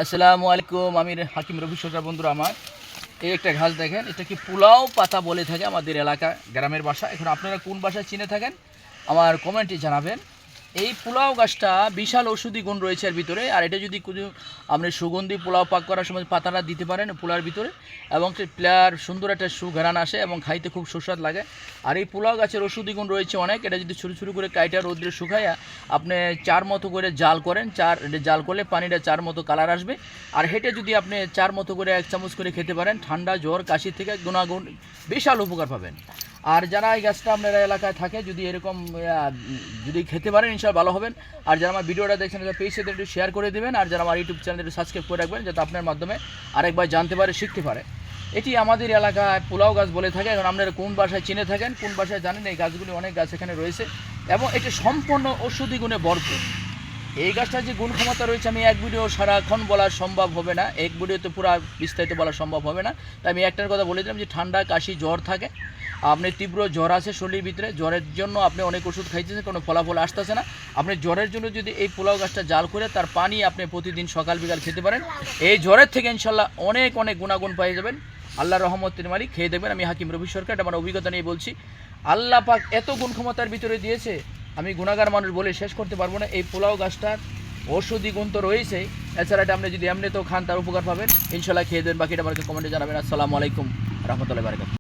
আসসালামু আলাইকুম। আমি হাকিম রবি সরকার। বন্ধুরা আমার এই একটা ঘাস দেখেন, এটা কি পোলাও পাতা বলে থাকে আমাদের এলাকা গ্রামের ভাষা। এখন আপনারা কোন ভাষায় চিনে থাকেন আমার কমেন্টে জানাবেন। এই পোলাও গাছটা বিশাল ওষুধি গুণ রয়েছে এর ভিতরে। আর এটা যদি আপনি সুগন্ধি পোলাও পাক করার সময় পাতাটা দিতে পারেন পোলার ভিতরে, এবং প্লেয়ার সুন্দর একটা সুঘ্রাণ আসে এবং খাইতে খুব সুস্বাদ লাগে। আর এই পোলাও গাছের ওষুধি গুণ রয়েছে অনেক। এটা যদি ছোটো ছোটো করে কাইটা রোদ্রে শুকাইয়া আপনি চার মতো করে জাল করেন, জাল করলে পানিটা চার মতো কালার আসবে। আর হেঁটে যদি আপনি চার মতো করে 1 চামচ করে খেতে পারেন, ঠান্ডা জ্বর কাশি থেকে গুণাগুণ বিশাল উপকার পাবেন। আর যারা এই গাছটা আপনারা এলাকায় থাকে যদি এরকম যদি খেতে পারেন ইনশাআল্লাহ ভালো হবেন। আর যারা আমার ভিডিওটা দেখছেন তারা পেজে একটু শেয়ার করে দেবেন। আর যারা আমার ইউটিউব চ্যানেল একটু সাবস্ক্রাইব করে রাখবেন, যাতে আপনার মাধ্যমে আরেকবার জানতে পারে, শিখতে পারে। এটি আমাদের এলাকায় পোলাও গাছ বলে থাকে। এখন আপনারা কোন ভাষায় চিনে থাকেন, কোন ভাষায় জানেন, এই গাছগুলি অনেক গাছ এখানে রয়েছে এবং এটি সম্পূর্ণ ঔষধি গুণে ভরপুর। এই গাছটার যে গুণ ক্ষমতা রয়েছে আমি এক ভিডিও সারাক্ষণ বলা সম্ভব হবে না, এক ভিডিওতে পুরো বিস্তারিত বলা সম্ভব হবে না। তাই আমি একটার কথা বলে দিলাম যে ঠান্ডা কাশি জ্বর থাকে, আপনি তীব্র জ্বর আছে শরীরের ভিতরে, জ্বরের জন্য আপনি অনেক ওষুধ খাইতেছেন, কোনো ফলাফল আসতেছে না। আপনি জ্বরের জন্য যদি এই পোলাও গাছটা জাল করে তার পানি আপনি প্রতিদিন সকাল বিকাল খেতে পারেন, এই জ্বরের থেকে ইনশাল্লাহ অনেক অনেক গুণাগুণ পেয়ে যাবেন। আল্লাহর রহমতের মালিক, খেয়ে দেখবেন। আমি হাকিম রবি সরকার, এটা আমার অভিজ্ঞতা নিয়ে বলছি। আল্লাহ পাক এত গুণ ক্ষমতার ভিতরে দিয়েছে, আমি গুণাগার মানুষ বলে শেষ করতে পারবো না। এই পোলাও গাছটার ঔষধি গুণ তো রয়েছেই, এছাড়া এটা আপনি যদি এমনি তো খান তার উপকার পাবেন। ইনশাল্লাহ খেয়ে দেবেন। বাকিটা আমাকে কমেন্টে জানাবেন। আসসালামু আলাইকুম রহমতুল্লাহি ওয়া বারাকাতুহু।